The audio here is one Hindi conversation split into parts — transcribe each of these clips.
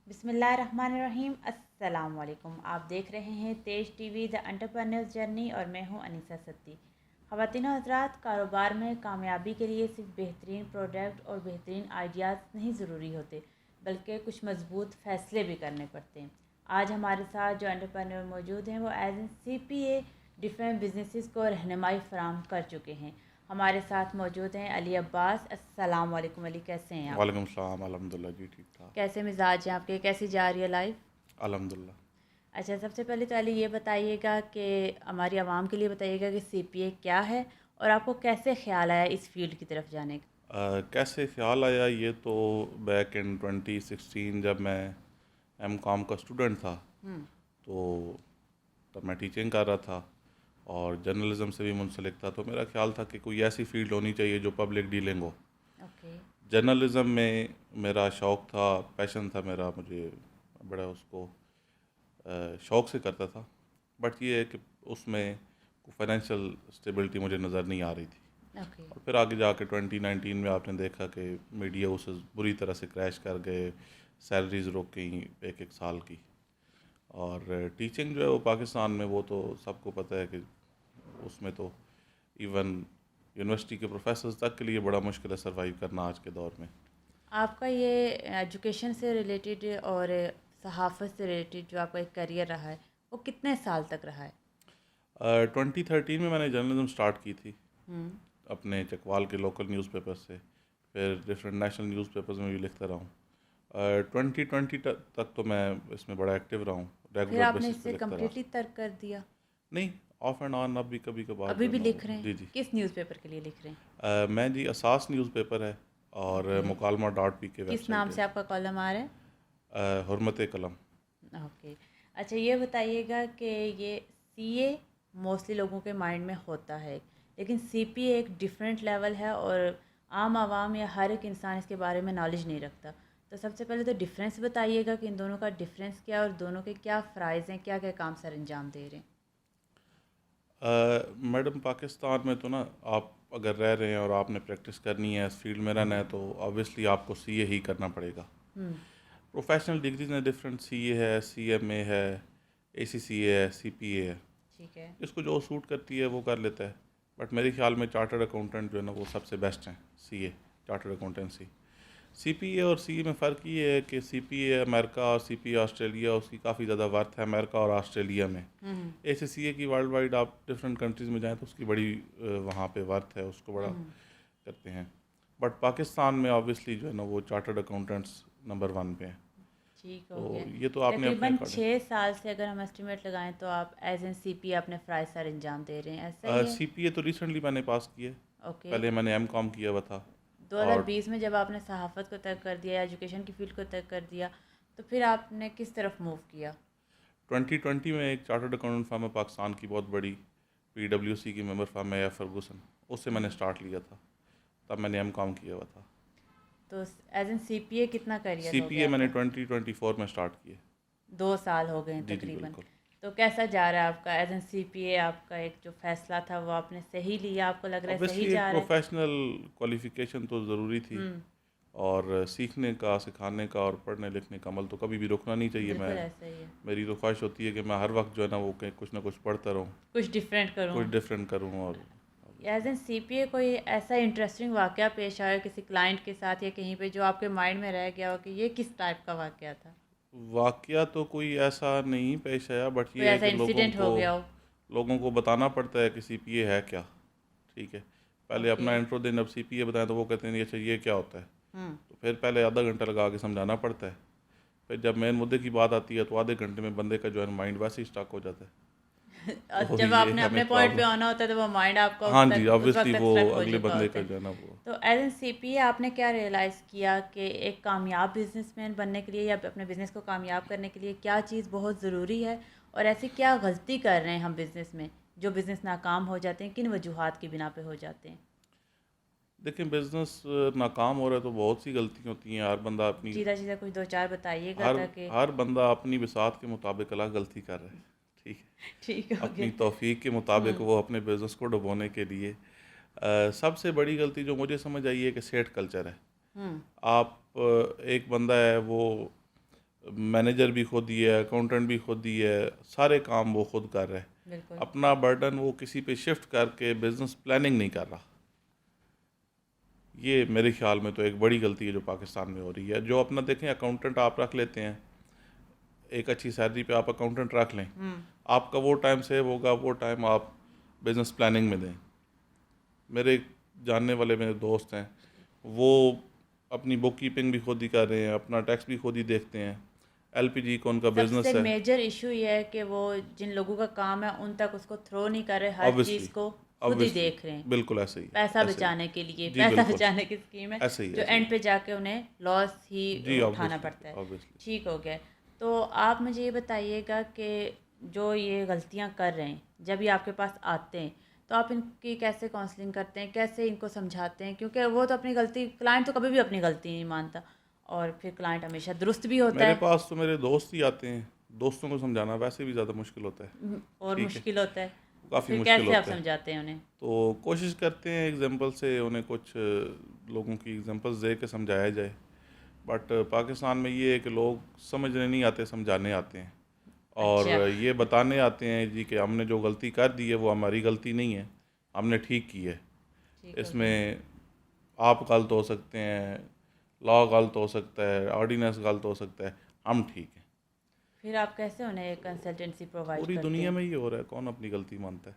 बिस्मिल्लाहिर्रहमानिर्रहीम। अस्सलाम वालेकुम। आप देख रहे हैं तेज टीवी द एंटरप्रेन्योर्स जर्नी और मैं हूं अनीसा सत्ती। ख़वातीन और हज़रात, कारोबार में कामयाबी के लिए सिर्फ बेहतरीन प्रोडक्ट और बेहतरीन आइडियाज़ नहीं ज़रूरी होते, बल्कि कुछ मज़बूत फ़ैसले भी करने पड़ते हैं। आज हमारे साथ जो एंटरप्रेन्योर मौजूद हैं वो as an CPA different businesses को रहनुमाई फराम कर चुके हैं। हमारे साथ मौजूद हैं अली अब्बास। अस्सलाम वालेकुम अली, कैसे हैं आप? वालेकुम सलाम। अल्हम्दुलिल्लाह जी, ठीक ठाक। कैसे मिजाज हैं आपके, कैसी जा रही है लाइफ? अल्हम्दुलिल्लाह। अच्छा, सबसे पहले तो अली ये बताइएगा कि हमारी आवाम के लिए बताइएगा कि CPA क्या है और आपको कैसे ख्याल आया इस फील्ड की तरफ जाने का? कैसे ख्याल आया, ये तो बैक इन 2016 जब मैं M.Com का स्टूडेंट था, हम्म। तो तब मैं टीचिंग कर रहा था और जर्नलिज्म से भी मुंसलिक था। तो मेरा ख्याल था कि कोई ऐसी फील्ड होनी चाहिए जो पब्लिक डीलिंग हो। ओके। जर्नलिज्म में मेरा शौक़ था, पैशन था मेरा, मुझे बड़ा उसको शौक़ से करता था। बट ये है कि उसमें फाइनेंशियल स्टेबिलिटी मुझे नज़र नहीं आ रही थी। ओके। और फिर आगे जाके 2019 में आपने देखा कि मीडिया उसे बुरी तरह से क्रैश कर गए, सैलरीज रुक गई एक एक साल की। और टीचिंग जो है वो पाकिस्तान में, वो तो सबको पता है कि उसमें तो इवन यूनिवर्सिटी के प्रोफेसर्स तक के लिए बड़ा मुश्किल है सर्वाइव करना आज के दौर में। आपका ये एजुकेशन से रिलेटेड और सहाफ़त से रिलेटेड जो आपका एक करियर रहा है वो कितने साल तक रहा है? 2013 में मैंने जर्नलिज्म स्टार्ट की थी हम्म। अपने चकवाल के लोकल न्यूज़पेपर से। फिर डिफरेंट नेशनल न्यूज़पेपर्स में भी लिखता रहा हूँ। 2020 तक तो मैं इसमें बड़ा एक्टिव रहा हूँ, फिर रेगुलर आपने बेसिस पे इसे लिखता रहा। कम्प्लीटली तर्क कर दिया? नहीं, ऑफ एंड ऑन अब भी कभी कभार अभी जो है भी ना लिख रहे वो। हैं? जी जी। किस न्यूज़पेपर के लिए लिख रहे हैं? मैं जी, असास न्यूज़पेपर है और ओके। मुकालमा.pk किस वेबसाइट नाम है। से आपका कॉलम आ रहा है? हुर्मत कलम। ओके। अच्छा, ये बताइएगा कि ये CA मोस्टली लोगों के माइंड में होता है, लेकिन CPA एक डिफरेंट लेवल है और आम आवाम या हर एक इंसान इसके बारे में नॉलेज नहीं रखता। तो सबसे पहले तो डिफरेंस बताइएगा कि इन दोनों का डिफरेंस क्या है और दोनों के क्या फ़राइज़ हैं, क्या क्या काम सर अंजाम दे रहे हैं? मैडम, पाकिस्तान में तो ना, आप अगर रह रहे हैं और आपने प्रैक्टिस करनी है, इस फील्ड में रहना है, तो ऑब्वियसली आपको सीए ही करना पड़ेगा। हम्म। प्रोफेशनल डिग्रीज में डिफरेंट सीए है, सीएमए है, एसीसीए है, सीपीए है। ठीक है। इसको जो सूट करती है वो कर लेता है। बट मेरे ख्याल में चार्टर्ड अकाउंटेंट जो है ना वो सबसे बेस्ट हैं। CA, chartered accountancy. सीपीए और सीए में फ़र्क ये है कि सीपीए अमेरिका और सीपीए ऑस्ट्रेलिया, उसकी काफ़ी ज़्यादा वर्थ है अमेरिका और ऑस्ट्रेलिया में। हम्म। एसीसीए की वर्ल्ड वाइड आप डिफरेंट कंट्रीज़ में जाएँ तो उसकी बड़ी वहाँ पे वर्थ है, उसको बड़ा हम्म। करते हैं। बट पाकिस्तान में ऑब्वियसली जो है ना वो चार्टर्ड अकाउंटेंट्स नंबर 1 पे हैं। ठीक हो तो गया। ये तो आपने अपने तकरीबन अकॉर्डिंग। 6 साल से अगर हम एस्टिमेट लगाएं तो आप एज एन CPA अपने फ़राइज़ सर अंजाम दे रहे हैं, ऐसा ही है? सीपीए तो रिसेंटली मैंने पास किया है। ओके। पहले मैंने एमकॉम किया हुआ था। और 2020 में जब आपने सहाफ़त को तर्क कर दिया या एजुकेशन की फ़ील्ड को तर्क कर दिया, तो फिर आपने किस तरफ मूव किया? 2020 में एक चार्टर्ड अकाउंटेंट फर्म है पाकिस्तान की, बहुत बड़ी, पीडब्ल्यूसी की मेंबर फर्म है, या फर्गूसन, उससे मैंने हम्म। स्टार्ट लिया था। तब मैंने एमकॉम किया हुआ था। तो एज एन CPA कितना करियर हो सीपीए गया मैंने आपका? 2024 में स्टार्ट किया। 2 साल हो गए हैं जी जी, तकरीबन। बिल्कुल। तो कैसा जा रहा है आपका एज एन CPA? आपका एक जो फ़ैसला था वो आपने सही लिया, आपको लग रहा है सही ऑब्वियसली एक जा रहा है? प्रोफेशनल क्वालिफिकेशन तो ज़रूरी थी। हम्म। और सीखने का, सिखाने का और पढ़ने लिखने का अमल तो कभी भी रुकना नहीं चाहिए। बिल्कुल मैं, ऐसा ही है। मेरी तो ख्वाहिश होती है कि मैं हर वक्त जो है ना वो कहीं कुछ ना कुछ पढ़ता रहूँ, कुछ डिफरेंट करूँ। कुछ डिफरेंट करूँ। और एज एन CPA कोई ऐसा इंटरेस्टिंग वाक़या पेश आया किसी क्लाइंट के साथ या कहीं पे जो आपके माइंड में रह गया हो कि ये किस टाइप का वाक़या था? वाकया तो कोई ऐसा नहीं पेश आया, बट कोई ये है ऐसा कि इंसिडेंट हो गया हो? लोगों को बताना पड़ता है कि सीपीए है क्या। ठीक है, पहले ओके। अपना इंट्रो दें, अब सीपीए बताएं तो वो कहते हैं अच्छा ये क्या होता है। हम्म। तो फिर पहले आधा घंटा लगा के समझाना पड़ता है। फिर जब मेन मुद्दे की बात आती है तो आधे घंटे में बंदे का जो है माइंड वैसे ही स्टक हो जाता है। और तो जब ये आपने हमें अपने पॉइंट पे प्रॉब्लम। आना होता है तो वो माइंड आपका हाँ जी, उस वक्त ऑब्वियसली तक वो स्ट्रक हो अगले चुका बंदे होता का है। जो है ना वो। तो एज एन CPA आपने क्या रियलाइज़ किया कि एक कामयाब बिजनेसमैन बनने के लिए या अपने बिज़नेस को कामयाब करने के लिए क्या चीज़ बहुत ज़रूरी है, और ऐसी क्या गलती कर रहे हैं हम बिज़नेस में जो बिज़नेस नाकाम हो जाते हैं, किन वजूहात की बिना पे हो जाते हैं? देखिए, बिजनेस नाकाम हो रहा है तो बहुत सी गलतियाँ होती हैं। हर बंदा अपनी, सीधा सीधा कुछ दो चार बताइएगा हर ताकि। हर बंदा अपनी बिसात के मुताबिक अलग गलती कर रहा है। ठीक है, ठीक हो गया। अपनी तौफीक के मुताबिक हम्म। वो अपने बिज़नेस को डुबोने के लिए सबसे बड़ी गलती जो मुझे समझ आई है कि सेठ कल्चर है। हम्म। आप एक बंदा है वो मैनेजर भी खुद ही है, अकाउंटेंट भी खुद ही है, सारे काम वो खुद कर रहे हैं। बिल्कुल। अपना बर्डन वो किसी पे शिफ्ट करके बिजनेस प्लानिंग नहीं कर रहा। ये मेरे ख्याल में तो एक बड़ी गलती है जो पाकिस्तान में हो रही है। जो अपना देखें, अकाउंटेंट आप रख लेते हैं, एक अच्छी सैलरी पे आप अकाउंटेंट रख लें, आपका वो टाइम सेव होगा, वो टाइम आप बिजनेस प्लानिंग में दें। मेरे जानने वाले मेरे दोस्त हैं, वो अपनी बुक कीपिंग भी खुद ही कर रहे हैं, अपना टैक्स भी खुद ही देखते हैं। एलपीजी का उनका बिजनेस सबसे है। मेजर इशू ये है कि वो जिन लोगों का काम है उन तक उसको थ्रो नहीं कर रहे, हर ऑब्वियसली, चीज़ को खुद ही ऑब्वियसली, देख रहे हैं, बिल्कुल ऐसे ही है, पैसा ऐसे ही बचाने के लिए। जी पैसा बिल्कुल, बचाने की स्कीम है ऐसे ही है, जो ऐसे ही एंड पे जाके उन्हें लॉस ही जी उठाना ऑब्वियसली, पड़ता है। ऑब्वियसली। ठीक हो गया। तो आप मुझे ये बताइएगा कि जो ये गलतियाँ कर रहे हैं, जब ये आपके पास आते हैं तो आप इनकी कैसे काउंसलिंग करते हैं, कैसे इनको समझाते हैं? क्योंकि वो तो अपनी गलती, क्लाइंट तो कभी भी अपनी गलती नहीं मानता, और फिर क्लाइंट हमेशा दुरुस्त भी होता मेरे है। पास तो मेरे दोस्त ही आते हैं, दोस्तों को समझाना वैसे भी ज़्यादा मुश्किल होता है। और ठीक है, मुश्किल होता है, तो काफ़ी फिर मुश्किल कैसे आप होता है। समझाते हैं उन्हें? तो कोशिश करते हैं एग्जांपल से उन्हें कुछ लोगों की एग्जांपल्स दे के समझाया जाए। बट पाकिस्तान में ये है कि लोग समझने नहीं आते, समझाने आते हैं। और अच्छा। ये बताने आते हैं जी कि हमने जो गलती कर दी है वो हमारी गलती नहीं है, हमने ठीक की है। ठीक हो गया। इसमें आप गलत हो सकते हैं, लॉ गलत हो सकता है, ऑर्डिनेंस गलत हो सकता है, हम ठीक हैं। फिर आप कैसे उन्हें कंसल्टेंसी प्रोवाइड पूरी करते दुनिया हैं? में ये हो रहा है, कौन अपनी गलती मानता है?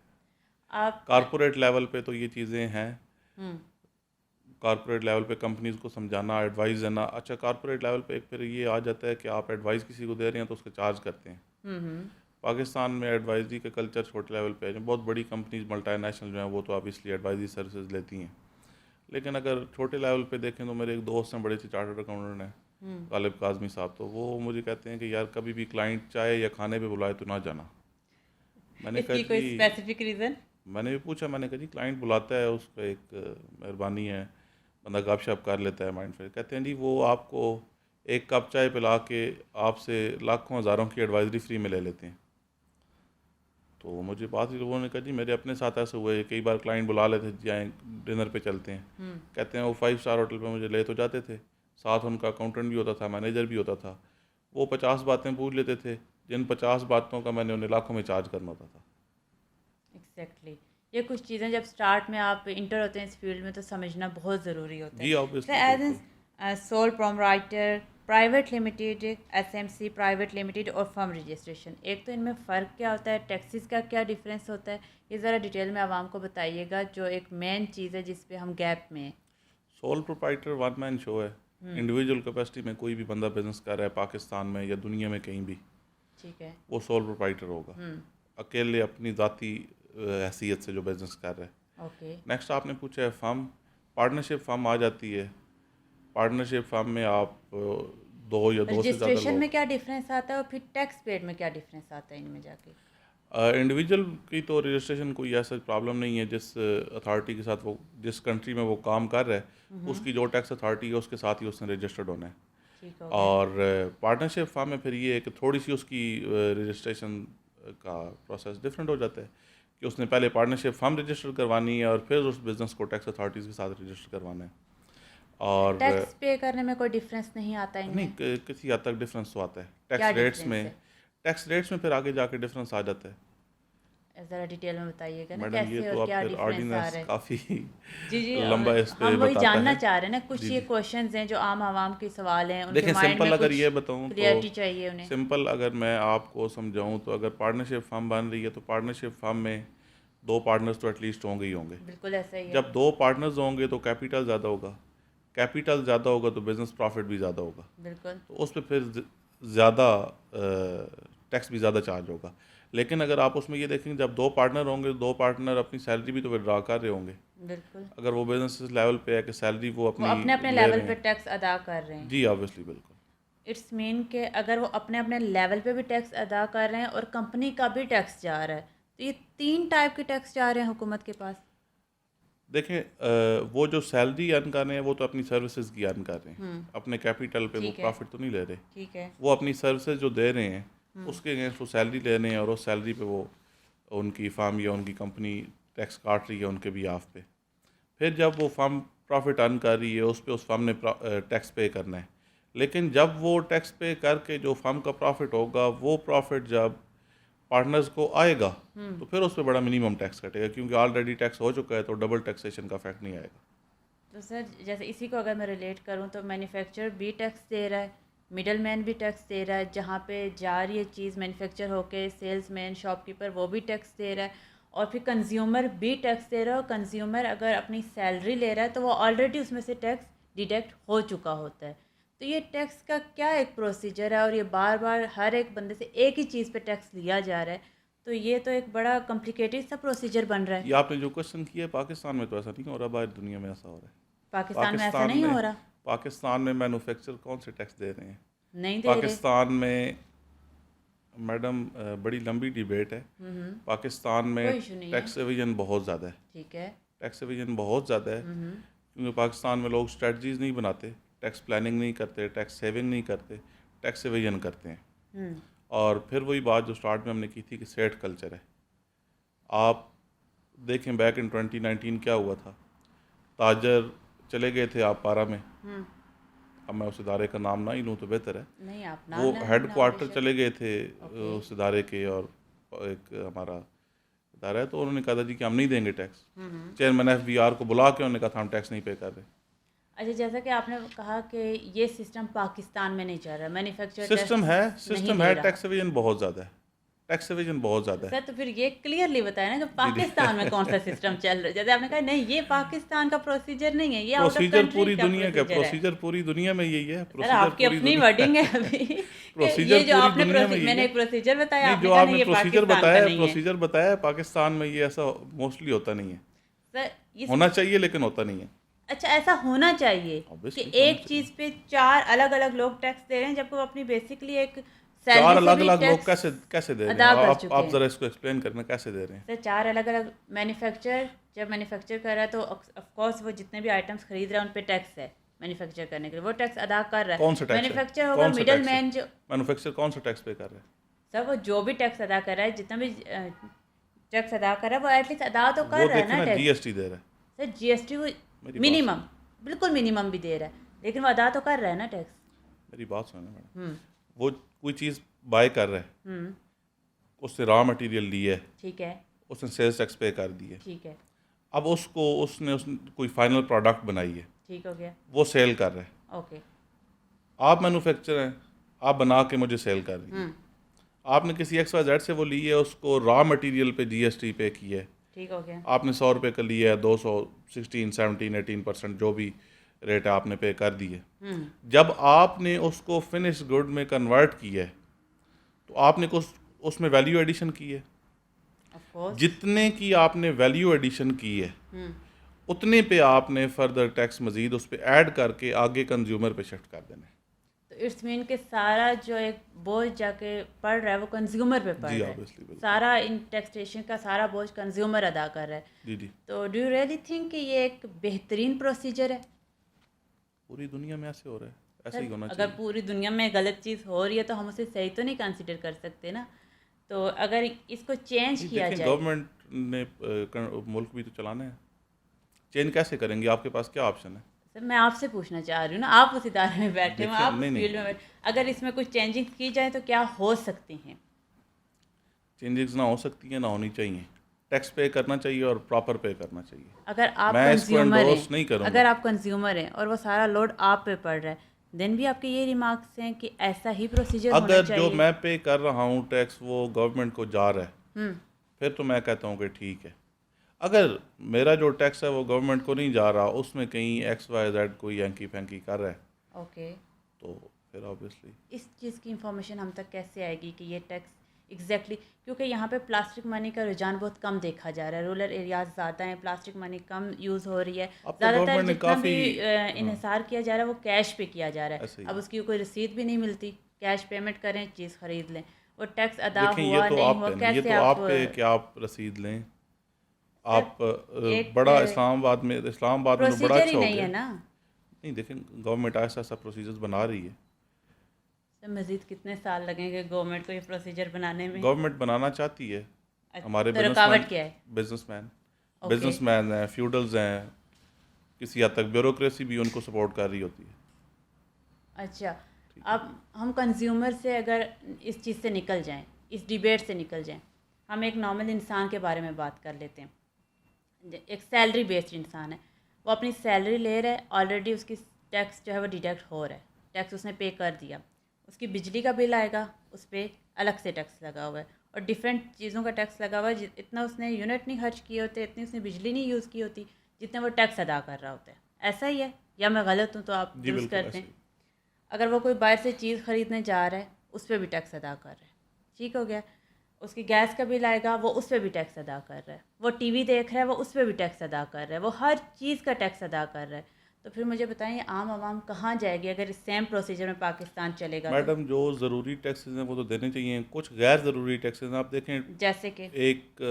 आप कॉरपोरेट लेवल पे तो ये चीज़ें हैं। हम्म कॉरपोरेट लेवल पे कंपनीज को समझाना, एडवाइस देना। अच्छा, कॉरपोरेट लेवल पे एक फिर ये आ जाता है कि आप एडवाइस किसी को दे रहे हैं तो उसके चार्ज करते हैं। हम्म पाकिस्तान में एडवाइजरी का कल्चर छोटे लेवल पे है। जो बहुत बड़ी कंपनीज मल्टीनेशनल जो हैं वो तो ऑब्वियसली एडवाइजरी सर्विसेज लेती हैं, लेकिन अगर छोटे लेवल पे देखें तो मेरे एक दोस्त हैं, बड़े अच्छे चार्टर्ड अकाउंटेंट हैं, हम्म गालिब काजमी साहब। तो वो मुझे कहते हैं कि यार कभी भी क्लाइंट चाय या खाने पे बुलाए तो ना जाना। मैंने कहा इसकी कोई जी, स्पेसिफिक रीज़न? मैंने भी पूछा, मैंने कहा जी क्लाइंट बुलाता है, उसका एक मेहरबानी है, बंदा गपशप कर लेता है, माइंड फ्रेश। कहते हैं जी वो आपको एक कप चाय पिला के आपसे लाखों हज़ारों की एडवाइजरी फ्री में ले लेते हैं। तो मुझे बात ही, लोगों ने कहा जी मेरे अपने साथ ऐसे हुए, कई बार क्लाइंट बुला लेते थे, जाएँ डिनर पे चलते हैं। कहते हैं वो 5 स्टार होटल पे मुझे ले तो जाते थे, साथ उनका अकाउंटेंट भी होता था, मैनेजर भी होता था। वो 50 बातें पूछ लेते थे, जिन 50 बातों का मैंने उन्हें लाखों में चार्ज करना होता था। एग्जैक्टली। ये कुछ चीज़ें जब स्टार्ट में आप इंटर होते हैं इस फील्ड में तो समझना बहुत ज़रूरी होता है। जी तो ऑब्वियसली, एज बिल्कुल। An sole proprietor, private limited, SMC private limited और फर्म रजिस्ट्रेशन, एक तो इनमें फ़र्क क्या होता है, टैक्सेस का क्या डिफरेंस होता है, ये ज़रा डिटेल में आवाम को बताइएगा, जो एक मेन चीज़ है जिस पे हम गैप में हैं। Sole proprietor one man show है। इंडिविजुअल कैपेसिटी में कोई भी बंदा बिजनेस कर रहा है पाकिस्तान में या दुनिया में कहीं भी, ठीक है। वो सोल प्रोप्राइटर होगा, अकेले अपनी ज़ाती हैसियत से जो बिजनेस कर रहा है। ओके। नेक्स्ट आपने पूछा है फर्म, पार्टनरशिप फर्म आ जाती है। पार्टनरशिप फर्म में आप दो या दो से ज़्यादा रजिस्ट्रेशन में लोग। क्या डिफरेंस आता है और फिर टैक्स पेड में क्या डिफरेंस आता है इनमें जाके? इंडिविजुअल की तो रजिस्ट्रेशन कोई ऐसा प्रॉब्लम नहीं है, जिस अथॉरिटी के साथ वो, जिस कंट्री में वो काम कर रहा है, उसकी जो टैक्स अथॉरिटी है उसके साथ ही उसने रजिस्टर्ड होना है। ठीक हो गया। और पार्टनरशिप फर्म में फिर ये है कि थोड़ी सी उसकी रजिस्ट्रेशन का प्रोसेस डिफरेंट हो जाता है, कि उसने पहले पार्टनरशिप फर्म रजिस्टर करवानी है और फिर उस बिज़नेस को टैक्स अथॉरिटीज़ के साथ रजिस्टर करवाना है। और टैक्स पे करने में कोई डिफरेंस नहीं आता नहीं, इनमें? किसी हद तक डिफरेंस तो आता है क्या टैक्स रेट्स डिफरेंस में। है? टैक्स रेट्स में फिर आगे जाके डिफरेंस आ जाता है। ज़रा डिटेल में बताइएगा ना, मैडम ये कैसे तो और अब क्या फिर डिफरेंस आ ऑर्डिनेंस रहा है? काफ़ी जी जी, लंबा इस पे हम वही बताता जानना है। चाह रहे हैं ना, कुछ जी ये जी, क्वेश्चंस हैं जो आम आवाम के सवाल हैं, उनके देखें माइंड में सिंपल अगर कुछ ये बताऊं तो, क्लियरिटी चाहिए उन्हें। सिंपल अगर मैं आपको समझाऊं तो, अगर पार्टनरशिप फर्म बन रही है तो पार्टनरशिप फर्म में दो पार्टनर्स तो एटलीस्ट होंगे ही होंगे। बिल्कुल ऐसा ही है। जब दो पार्टनर्स होंगे तो कैपिटल ज़्यादा होगा, कैपिटल ज़्यादा होगा तो बिज़नेस प्रॉफिट भी ज़्यादा होगा, बिल्कुल। तो उस पर फिर ज़्यादा टैक्स भी ज़्यादा चार्ज होगा। लेकिन अगर आप उसमें ये देखेंगे, जब दो पार्टनर होंगे, दो पार्टनर अपनी सैलरी भी तो विड्रा कर रहे होंगे। बिल्कुल। अगर वो बिजनेस लेवल पे है कि सैलरी वो वो अपनी अपने अपने ले लेवल रहे पे हैं। टैक्स अदा कर रहे हैं। जी ऑब्वियसली, बिल्कुल। इट्स मीन के अगर वो अपने अपने लेवल पे भी टैक्स अदा कर रहे हैं और कंपनी का भी टैक्स जा रहा है, तो ये 3 टाइप के टैक्स जा रहे हैं हुकूमत के पास। देखें, वो जो सैलरी अर्न कर रहे हैं वो तो अपनी सर्विसेज की अर्न कर रहे हैं, अपने कैपिटल पे वो ठीक है। प्रॉफिट तो नहीं ले रहे। ठीक है। वो अपनी सर्विसेज जो दे रहे हैं उसके अगेंस्ट वो सैलरी ले रहे हैं, और उस सैलरी पे वो उनकी फार्म या उनकी कंपनी टैक्स काट रही है उनके बिहाफ पे। फिर जब वो फर्म प्रॉफिट अर्न कर रही है, उस पर उस फर्म ने टैक्स पे करना है। लेकिन जब वो टैक्स पे करके जो फर्म का प्रॉफिट होगा, वो प्रॉफिट जब पार्टनर्स को आएगा तो फिर उस पर बड़ा मिनिमम टैक्स कटेगा, क्योंकि ऑलरेडी टैक्स हो चुका है, तो डबल टैक्सेशन का इफेक्ट नहीं आएगा। तो सर जैसे इसी को अगर मैं रिलेट करूँ तो मैन्युफैक्चरर भी टैक्स दे रहा है, मिडल मैन भी टैक्स दे रहा है, जहाँ पे जा रही है चीज़ मैन्युफैक्चर होके सेल्समैन शॉपकीपर वो भी टैक्स दे रहा है, और फिर कंज्यूमर भी टैक्स दे रहा है। और कंज्यूमर अगर अपनी सैलरी ले रहा है तो वो ऑलरेडी उसमें से टैक्स डिडक्ट हो चुका होता है। तो ये टैक्स का क्या एक प्रोसीजर है, और ये बार बार हर एक बंदे से एक ही चीज़ पे टैक्स लिया जा रहा है, तो ये तो एक बड़ा कॉम्प्लिकेटेड सा प्रोसीजर बन रहा है। ये आपने जो क्वेश्चन किया है, पाकिस्तान में तो ऐसा नहीं हो रहा, बाहर दुनिया में ऐसा हो रहा है। पाकिस्तान में ऐसा नहीं हो रहा, पाकिस्तान में मैन्युफैक्चर कौन से टैक्स दे रहे हैं? नहीं दे रहे। पाकिस्तान में मैडम बड़ी लंबी डिबेट है। पाकिस्तान कोई में इशू नहीं है, टैक्स एविजन बहुत ज़्यादा है। ठीक है। टैक्स एविजन बहुत ज़्यादा है, क्योंकि पाकिस्तान में लोग स्ट्रेटजीज नहीं बनाते, टैक्स प्लानिंग नहीं करते, टैक्स सेविंग नहीं करते, टैक्स एविजन करते हैं। और फिर वही बात जो स्टार्ट में हमने की थी कि सेठ कल्चर है। आप देखें बैक इन 2019 क्या हुआ था। ताजर चले गए थे आप पारा में, अब मैं उस इदारे का नाम ना ही लूँ तो बेहतर है। नहीं आप वो नाम हेड लेना क्वार्टर बेशक। चले गए थे ओके। उस इदारे के, और एक हमारा इदारा है, तो उन्होंने कहा था जी कि हम नहीं देंगे टैक्स। चेयरमैन FBR को बुला के उन्होंने कहा था हम टैक्स नहीं पे कर रहे। अच्छा, जैसा कि आपने कहा कि ये सिस्टम पाकिस्तान में नहीं चल रहा, मैन्युफैक्चर सिस्टम है, टैक्स एविजन बहुत ज़्यादा है, टैक्स एविजन बहुत ज़्यादा है। सर तो फिर ये क्लियरली बताया ना कि पाकिस्तान में कौन सा सिस्टम चल रहा है। जैसे आपने कहा नहीं ये पाकिस्तान का प्रोसीजर नहीं है, ये आउट ऑफ प्रोसीजर कंट्री पूरी का दुनिया का, प्रोसीजर है। प्रोसीजर पूरी दुनिया में यही है। सर प्रोसीजर आपकी पूरी अपनी दुनिया वर्डिंग है अभी कि प्रोसीजर ये जो पूरी आपने दुनिया में यही मैंने है। एक प्रोसीजर बताया, नहीं, आपने जो कहा आपने नहीं ये प्रोसीजर पाकिस्तान का बताया नहीं है। प्रोसीजर बताया पाकिस्तान में ये ऐसा मोस्टली होता नहीं है। सर इस होना चाहिए लेकिन होता नहीं है। अच्छा ऐसा होना चाहिए कि Obviously होना एक चीज़ पे 4 अलग अलग लोग टैक्स दे रहे हैं, जबकि वो अपनी बेसिकली एक चार सैलरी से अलग भी अलग लोग टैक्स कैसे कैसे दे रहे अदा हैं? कर आप चुके आप हैं। ज़रा इसको एक्सप्लेन करना, कैसे दे रहे हैं? सर 4 अलग अलग मैन्युफैक्चर जब मैन्युफैक्चर कर रहा है तो ऑफकोर्स वो जितने भी आइटम्स खरीद रहा है उन पे टैक्स है। मैन्युफैक्चर करने के लिए वो टैक्स अदा कर रहा है। कौन सा टैक्स है? मैन्युफैक्चर होगा कौन सा मिडल टैक्स है? मैन जो मैन्युफैक्चर कौन सा टैक्स पे कर रहा है? सर वो जो भी टैक्स अदा कर रहा है, जितना भी टैक्स अदा कर रहा है वो एटलीस्ट अदा तो कर वो रहा है देखिए ना ना, टैक्स। GST दे रहा है। सर GST वो मेरी मिनिमम बिल्कुल मिनिमम भी दे रहा है, लेकिन वो अदा तो कर रहा है ना टैक्स। मेरी बात सुनो मैडम, वो कोई चीज़ बाय कर रहा है, उससे रॉ मटेरियल लिया है, ठीक है, उसने सेल्स टैक्स पे कर दिए, ठीक है, अब उसने कोई फाइनल प्रोडक्ट बनाई है, ठीक हो गया, वो सेल कर रहा है। ओके। आप मैन्युफैक्चर हैं, आप बना के मुझे सेल कर रही है। आपने किसी XYZ से वो ली है, उसको रॉ मटेरियल पे GST पे की है, ठीक हो गया, आपने 100 रुपये का लिया है, 200 16 17 18% जो भी रेट है आपने पे कर दी है। जब आपने उसको फिनिश गुड में कन्वर्ट किया है तो आपने कुछ उसमें वैल्यू एडिशन की है। Of course. जितने की आपने वैल्यू एडिशन की है उतने पे आपने फर्दर टैक्स मजीद उस पर ऐड करके आगे कंज्यूमर पे शिफ्ट कर देना है। तो इट्स मीन के सारा जो एक बोझ जाके पड़ रहा है वो कंज्यूमर पे पड़ जी रहा है, ऑब्वियसली, बिल्कुल। सारा इन टैक्सेशन का सारा बोझ कंज्यूमर अदा कर रहा है। जी जी, तो डू यू रियली थिंक कि ये एक बेहतरीन प्रोसीजर है? पूरी दुनिया में ऐसे हो रहा है, ऐसे ही होना अगर चाहिए। पूरी दुनिया में गलत चीज़ हो रही है तो हम उसे सही तो नहीं कंसिडर कर सकते ना। तो अगर इसको चेंज किया देखिए, जाए, गवर्नमेंट ने मुल्क भी तो चलाना है, चेंज कैसे करेंगे? आपके पास क्या ऑप्शन है? सर मैं आपसे पूछना चाह रही हूँ ना, आप उस इदारे में बैठे हो, देखिए, आप उस नहीं, फील्ड में बैठे, अगर इसमें कुछ चेंजिंग की जाए तो क्या हो सकती हैं? चेंजेस ना हो सकती हैं, ना होनी चाहिए। टैक्स पे करना चाहिए और प्रॉपर पे करना चाहिए। अगर आप मैं इसको कंज्यूमर endorse नहीं हैं, करूँगा। अगर आप कंज्यूमर हैं और वो सारा लोड आप पे पड़ रहा है, देन भी आपके ये रिमार्क्स हैं कि ऐसा ही प्रोसीजर होना अगर चाहिए। जो मैं पे कर रहा हूँ टैक्स वो गवर्नमेंट को जा रहा है, फिर तो मैं कहता हूँ कि ठीक है। अगर मेरा जो टैक्स है वो गवर्नमेंट को नहीं जा रहा, उसमें कहीं XYZ कोई यांकी फैंकी कर रहा है, ओके, तो फिर ऑब्वियसली इस चीज़ की इंफॉर्मेशन हम तक कैसे आएगी कि ये टैक्स एग्जैक्टली क्योंकि यहाँ पे प्लास्टिक मनी का रुझान बहुत कम देखा जा रहा है, रूरल एरियाज ज़्यादा हैं, प्लास्टिक मनी कम यूज़ हो रही है, अब तो ज़्यादातर गवर्नमेंट ने जितना भी काफ़ी इन्हिसार किया जा रहा है वो कैश पे किया जा रहा है। ऐसे ही अब उसकी कोई रसीद भी नहीं मिलती, कैश पेमेंट करें चीज़ ख़रीद लें, वो टैक्स अदा देखें, हुआ ये तो नहीं आप हुआ पे नहीं, ये कैसे तो आप आप पे कि आप रसीद लें। आप एक बड़ा इस्लामाबाद में तो बड़ा प्रोसीजर अच्छा ही हो नहीं गया। है ना। नहीं, देखें, गवर्नमेंट ऐसा ऐसा प्रोसीजर्स बना रही है। तो मज़ीद कितने साल लगेंगे गवर्नमेंट को ये प्रोसीजर बनाने में? गवर्नमेंट बनाना चाहती है, हमारे तो रुकावट क्या है? Businessman okay. बिजनेसमैन हैं, फ्यूडल्स हैं, किसी हद तक ब्यूरोक्रेसी भी उनको सपोर्ट कर रही होती है। अच्छा, अब हम कंज्यूमर से अगर इस चीज़ से निकल जाएं, इस डिबेट से निकल जाएं, हम एक नॉर्मल इंसान के बारे में बात कर लेते हैं। एक सैलरी बेस्ड इंसान है, वो अपनी सैलरी ले रहा है, ऑलरेडी उसकी टैक्स जो है वो डिडक्ट हो रहा है, टैक्स उसने पे कर दिया। उसकी बिजली का बिल आएगा, उस पर अलग से टैक्स लगा हुआ है, और डिफरेंट चीज़ों का टैक्स लगा हुआ है। इतना उसने यूनिट नहीं खर्च किए होते, इतनी उसने बिजली नहीं यूज़ की होती जितने वो टैक्स अदा कर रहा होता है। ऐसा ही है, या मैं गलत हूँ तो आप जी दुरुस्त बिल्कुल करते ऐसे हैं। ही। अगर वो कोई बाहर से चीज़ ख़रीदने जा रहा है, उस पर भी टैक्स अदा कर रहा है, ठीक हो गया। उसकी गैस का बिल आएगा, वो उस पर भी टैक्स अदा कर रहा है। वो टीवी देख रहा है, वो उस पर भी टैक्स अदा कर रहा है। वो हर चीज़ का टैक्स अदा कर रहा है। तो फिर मुझे बताइए, आम आवाम कहाँ जाएगी अगर इस सेम प्रोसीजर में पाकिस्तान चलेगा तो? मैडम जो ज़रूरी टैक्सेस हैं वो तो देने चाहिए, कुछ गैर ज़रूरी टैक्सेस हैं। आप देखें, जैसे कि एक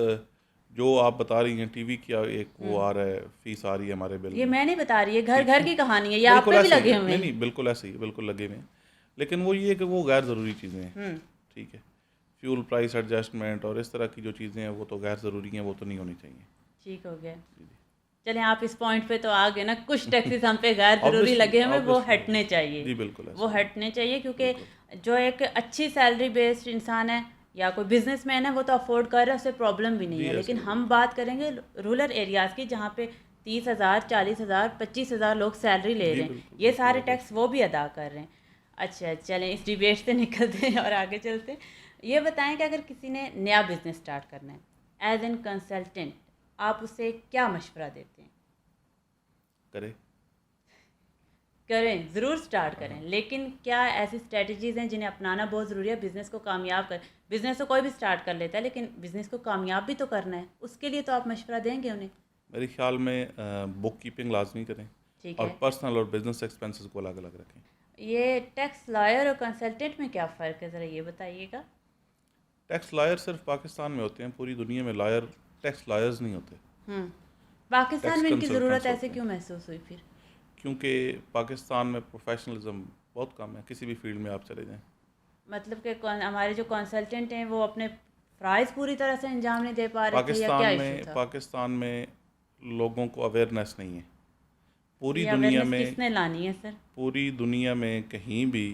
जो आप बता रही हैं टीवी की, एक वो आ रहा है, फीस आ रही है हमारे बिल ये में। मैं नहीं बता रही है, घर ठीक घर है, की कहानी है, ये आप बिल्कुल पे भी ऐसे ही लगे है। हुए नहीं हैं। नहीं, बिल्कुल ऐसे ही, बिल्कुल लगे हुए हैं। लेकिन वो ये है कि वो गैर ज़रूरी चीज़ें हैं। ठीक है, फ्यूल प्राइस एडजस्टमेंट और इस तरह की जो चीज़ें हैं वो तो गैर ज़रूरी हैं, वो तो नहीं होनी चाहिए। ठीक हो गया। चलें, आप इस पॉइंट पे तो आ गए ना, कुछ टैक्सेस हम पे गैर ज़रूरी ऑब्वियसली लगे हमें, वो ऑब्वियसली हटने चाहिए। जी बिल्कुल वो ऐसे ही, हटने चाहिए, क्योंकि बिल्कुल। जो एक अच्छी सैलरी बेस्ड इंसान है या कोई बिजनेसमैन है, वो तो अफोर्ड कर रहा है, उससे प्रॉब्लम भी नहीं जी है। ऐसे लेकिन ही, हम बात करेंगे रूरल एरियाज़ की, जहाँ पे 30,000, 40,000, 25,000 लोग सैलरी ले जी रहे हैं, बिल्कुल ये बिल्कुल सारे टैक्स ऑब्वियसली। वो भी अदा कर रहे हैं। अच्छा, चलें इस डिबेट से निकलते हैं और आगे चलते हैं। ये बताएं कि अगर किसी ने नया बिजनेस स्टार्ट करना है, एज एन कंसल्टेंट आप उसे क्या मशवरा देते हैं? करे। करें, ज़रूर स्टार्ट हाँ करें, हाँ। लेकिन क्या ऐसी स्ट्रेटजीज़ हैं जिन्हें अपनाना बहुत ज़रूरी है बिज़नेस को कामयाब कर? बिज़नेस तो कोई भी स्टार्ट कर लेता है, लेकिन बिज़नेस को कामयाब भी तो करना है, उसके लिए तो आप मशवरा देंगे उन्हें। मेरे ख्याल में बुक कीपिंग लाजमी करें, ठीक और है। पर्सनल और बिजनेस एक्सपेंसेस को अलग अलग रखें। ये टैक्स लॉयर और कंसल्टेंट में क्या फ़र्क है, ज़रा ये बताइएगा। टैक्स लॉयर सिर्फ पाकिस्तान में होते हैं, पूरी दुनिया में लॉयर टैक्स लॉयर्स नहीं होते, हम्म पाकिस्तान टैक्स में इनकी ज़रूरत कंसल्टेंट्स ऐसे होते हैं। क्यों महसूस हुई फिर? क्योंकि पाकिस्तान में प्रोफेशनलिज्म बहुत कम है, किसी भी फील्ड में आप चले जाएं। मतलब कि हमारे जो कंसल्टेंट हैं वो अपने फ़राइज़ पूरी तरह से अंजाम नहीं दे पा रहे थे, या क्या इशू था? पाकिस्तान में लोगों को अवेयरनेस नहीं है। पूरी ये दुनिया अवेयरनेस में किसने लानी है सर? पूरी दुनिया में कहीं भी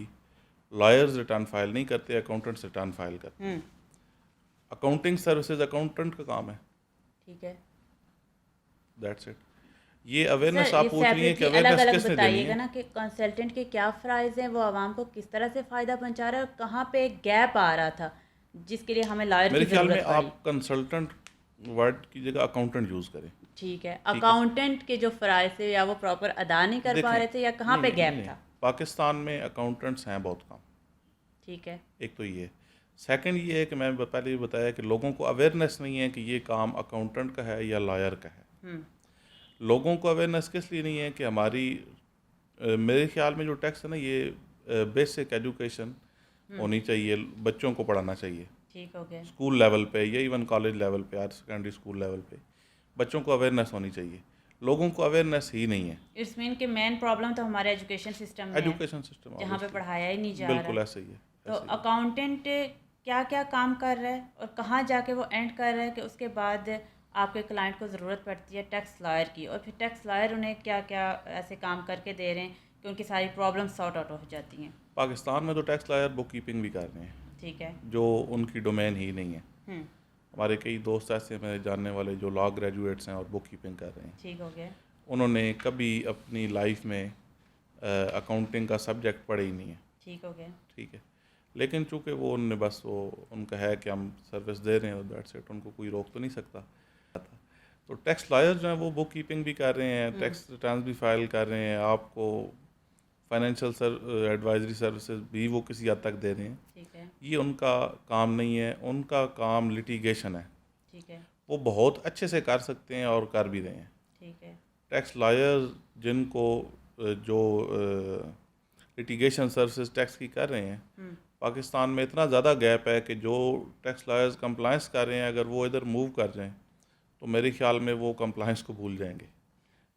लॉयर्स रिटर्न फाइल नहीं करते, अकाउंटेंट्स रिटर्न फाइल करते हैं। अकाउंटिंग सर्विसेज अकाउंटेंट का काम है, ठीक है दैट्स इट। ये अवेयरनेस सर, आप ये पूछ रही हैं कि सेपरेटली अलग अवेयरनेस अलग किसने देनी बताइएगा है। ना कि कंसल्टेंट के क्या फ़राइज़ हैं, वो आवाम को किस तरह से फ़ायदा पहुंचा रहा है, और कहाँ पे एक गैप आ रहा था जिसके लिए हमें लॉयर की मेरे ख्याल में ज़रूरत पड़ी। आप कंसल्टेंट वर्ड की जगह अकाउंटेंट यूज़ करें। ठीक है, ठीक है, अकाउंटेंट के जो फ़राइज़ थे, या वो प्रॉपर अदा नहीं कर पा देखें, रहे थे, या कहाँ नहीं पे नहीं नहीं गैप नहीं, था? पाकिस्तान में अकाउंटेंट्स हैं बहुत कम। ठीक है। एक तो ये, सेकंड ये है कि मैं पहले भी बताया कि लोगों को अवेयरनेस नहीं है कि ये काम अकाउंटेंट का है या लॉयर का है। हम्म लोगों को अवेयरनेस किस लिए नहीं है कि हमारी मेरे ख्याल में जो टैक्स है ना, ये बेसिक एजुकेशन होनी चाहिए, बच्चों को पढ़ाना चाहिए ठीक हो गया। स्कूल लेवल पे या इवन कॉलेज लेवल पे, हायर सेकेंडरी स्कूल लेवल पे बच्चों को अवेयरनेस होनी चाहिए। लोगों को अवेयरनेस ही नहीं है। इट्स मीन कि मेन प्रॉब्लम तो हमारे एजुकेशन सिस्टम में है, एजुकेशन सिस्टम जहाँ पे ऑब्वियसली, पढ़ाया ही नहीं जा बिल्कुल रहा। ऐसे ही है, तो ऐसे ही है। अकाउंटेंट क्या क्या काम कर रहा है, और कहाँ जाके वो एंड कर रहा है कि उसके बाद आपके क्लाइंट को ज़रूरत पड़ती है टैक्स लॉयर की, और फिर टैक्स लॉयर उन्हें क्या क्या ऐसे काम करके दे रहे हैं कि उनकी सारी प्रॉब्लम सॉर्ट आउट हो जाती हैं? पाकिस्तान में तो टैक्स लॉयर बुक कीपिंग भी कर रहे हैं, ठीक है। जो उनकी डोमेन ही नहीं है। हम्म हमारे कई दोस्त ऐसे मेरे जानने वाले जो लॉ ग्रेजुएट्स हैं और बुक कीपिंग कर रहे हैं, ठीक हो गया। उन्होंने कभी अपनी लाइफ में अकाउंटिंग का सब्जेक्ट पढ़े ही नहीं है। ठीक हो गया। ठीक है, लेकिन चूंकि वो उनने बस वो उनका है कि हम सर्विस दे रहे हैं, दैट्स इट, उनको कोई रोक तो नहीं सकता। तो टैक्स लॉयर जो हैं वो बुक कीपिंग भी कर रहे हैं, टैक्स रिटर्न भी फाइल कर रहे हैं, आपको फाइनेंशियल एडवाइजरी सर्विसेज भी वो किसी हद तक दे रहे हैं। ठीक है। ये उनका काम नहीं है, उनका काम लिटिगेशन है। ठीक है। वो बहुत अच्छे से कर सकते हैं और कर भी रहे हैं। ठीक है। टैक्स लॉयर जिनको जो लिटिगेशन सर्विसेज टैक्स की कर रहे हैं, पाकिस्तान में इतना ज़्यादा गैप है कि जो टैक्स लॉयर्स कंप्लायंस कर रहे हैं, अगर वो इधर मूव कर जाएं तो मेरे ख्याल में वो कंप्लायंस को भूल जाएंगे।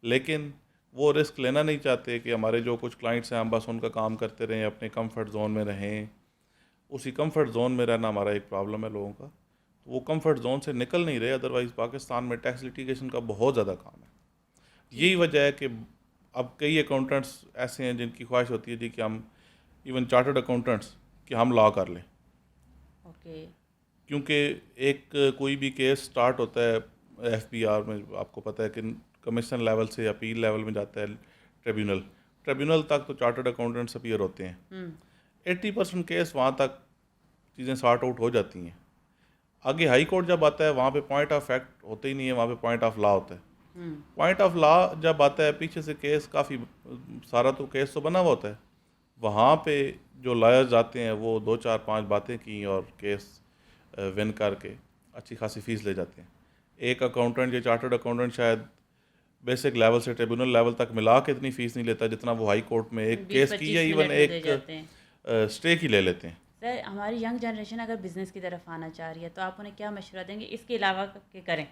लेकिन वो रिस्क लेना नहीं चाहते कि हमारे जो कुछ क्लाइंट्स हैं हम बस उनका काम करते रहें, अपने कंफर्ट जोन में रहें। उसी कंफर्ट जोन में रहना हमारा एक प्रॉब्लम है लोगों का, तो वो कंफर्ट जोन से निकल नहीं रहे। अदरवाइज़ पाकिस्तान में टैक्स लिटिगेशन का बहुत ज़्यादा काम है। यही वजह है कि अब कई अकाउंटेंट्स ऐसे हैं जिनकी ख्वाहिश होती है जी कि हम इवन चार्टर्ड अकाउंटेंट्स कि हम लॉ कर लें, ओके। क्योंकि एक कोई भी केस स्टार्ट होता है एफपीआर में, आपको पता है कि कमीशन लेवल से अपील लेवल में जाता है ट्रिब्यूनल, ट्रिब्यूनल तक तो चार्टर्ड अकाउंटेंट्स अपीयर होते हैं। 80% केस वहाँ तक चीज़ें सॉर्ट आउट हो जाती हैं। आगे हाई कोर्ट जब आता है वहाँ पे पॉइंट ऑफ फैक्ट होते ही नहीं है, वहाँ पे पॉइंट ऑफ लॉ होता है। पॉइंट ऑफ लॉ जब आता है पीछे से केस काफ़ी सारा तो केस तो बना हुआ होता है, वहाँ पे जो लॉयर्स आते हैं वो 2 4 5 बातें की और केस विन करके अच्छी खासी फ़ीस ले जाते हैं। एक अकाउंटेंट या चार्टर्ड अकाउंटेंट शायद बेसिक लेवल से ट्रिब्यूनल लेवल तक मिला के इतनी फ़ीस नहीं लेता जितना वो हाई कोर्ट में एक केस की या 20-25 इवन मिनट में दे एक जाते हैं। स्टे की ले लेते हैं। सर, हमारी यंग जनरेशन अगर बिजनेस की तरफ आना चाह रही है तो आप उन्हें क्या मशवरा देंगे इसके अलावा कि करें?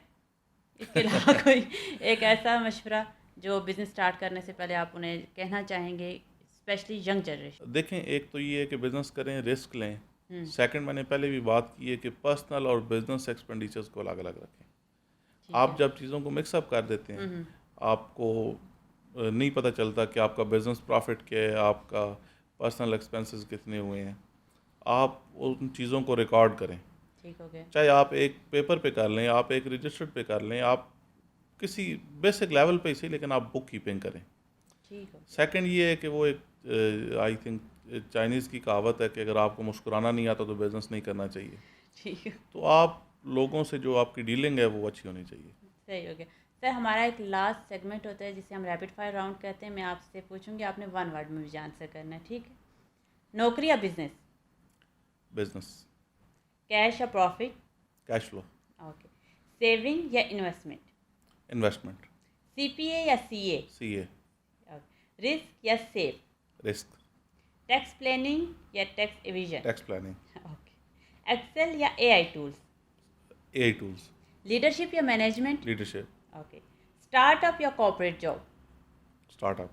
इसके अलावा कोई एक ऐसा मशवरा जो बिजनेस स्टार्ट करने से पहले आप उन्हें कहना चाहेंगे, स्पेशली यंग जनरेशन? देखें, एक तो ये है कि बिज़नेस करें, रिस्क लें। सेकंड, मैंने पहले भी बात की है कि पर्सनल और बिजनेस एक्सपेंडिचर्स को अलग अलग रखें। ठीक आप है। जब चीज़ों को मिक्सअप कर देते हैं, आपको नहीं पता चलता कि आपका बिजनेस प्रॉफिट क्या है, आपका पर्सनल एक्सपेंसेस कितने हुए हैं। आप उन चीज़ों को रिकॉर्ड करें, ठीक हो गया। चाहे आप एक पेपर पे कर लें, आप एक रजिस्टर्ड पे कर लें, आप किसी बेसिक लेवल पे ही सही, लेकिन आप बुक कीपिंग करें। ठीक हो गया। सेकंड ये है कि वो एक आई थिंक चाइनीज़ की कहावत है कि अगर आपको मुस्कुराना नहीं आता तो बिज़नेस नहीं करना चाहिए। ठीक है। तो आप लोगों से जो आपकी डीलिंग है वो अच्छी होनी चाहिए। सही हो गया। सर, हमारा एक लास्ट सेगमेंट होता है जिसे हम रैपिड फायर राउंड कहते हैं। मैं आपसे पूछूंगी, आपने 1 वर्ड में मुझे आंसर करना है, ठीक है? नौकरी या बिजनेस? बिजनेस। कैश या profit? Cash flow. Okay. Saving या इन्वेस्टमेंट? इन्वेस्टमेंट। सीपीए या सीए? सीए। रिस्क या सेफ? रिस्क। टैक्स प्लानिंग या tax evasion? Tax planning. Okay. Excel या AI tools? AI tools. Leadership या मैनेजमेंट? लीडरशिप। ओके। स्टार्टअप या corporate job? Startup.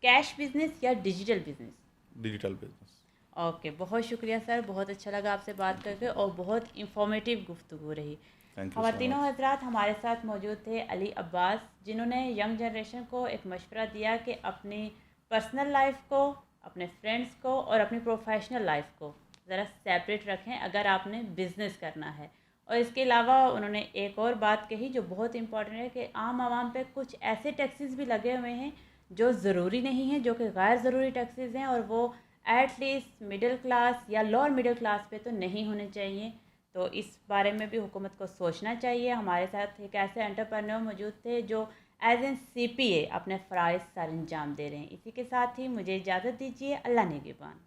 Cash business या digital business? Digital business. Okay, बहुत शुक्रिया सर, बहुत अच्छा लगा आपसे बात करके और बहुत इंफॉर्मेटिव गुफ्तगू रही। थैंक यू हमारे सो तीनों मच। हजरात हमारे साथ मौजूद थे अली अब्बास, जिन्होंने यंग जनरेशन को एक मशवरा दिया कि अपनी पर्सनल लाइफ को, अपने फ्रेंड्स को और अपनी प्रोफेशनल लाइफ को ज़रा सेपरेट रखें अगर आपने बिज़नेस करना है। और इसके अलावा उन्होंने एक और बात कही जो बहुत इंपॉर्टेंट है कि आम आवाम पे कुछ ऐसे टैक्सेस भी लगे हुए हैं जो ज़रूरी नहीं हैं, जो कि गैर ज़रूरी टैक्सेस हैं, और वो एटलीस्ट मिडिल क्लास या लोअर मिडिल क्लास पे तो नहीं होने चाहिए। तो इस बारे में भी हुकूमत को सोचना चाहिए। हमारे साथ एक ऐसे एंटरप्रेन्योर मौजूद थे जो एज एन सीपीए अपने फ़राइज़ सर अंजाम दे रहे हैं। इसी के साथ ही मुझे इजाज़त दीजिए। अल्लाह निगहबान।